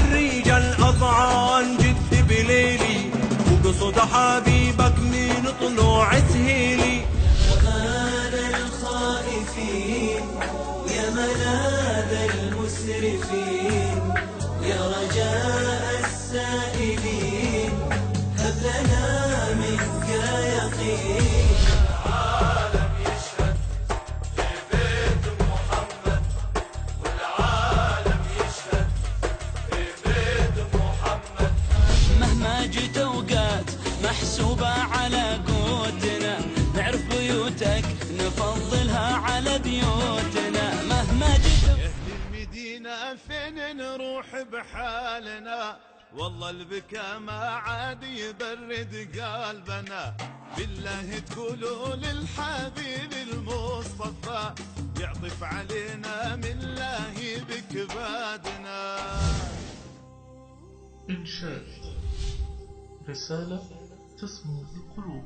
الرجال أضعان جد بليلي، وقصد حبيبك من طلوع سهيلي. أمان الخائفين يا ملاذ المسرفين، يا رجاء السائلين هب لنا منك يقين. العالم يشهد في بيت محمد، والعالم يشهد في بيت محمد. مهما جيت اوقات محسوبة على قوتنا، نعرف بيوتك نفضلها على بيوتنا. مهما جيت يا أهل المدينة فين نروح بحالنا، والله البكا ما عاد يبرد قلبنا. بالله تقولوا للحبيب المصطفى يعطف علينا من الله بكبادنا. إنشاد رسالة تصمو القلوب.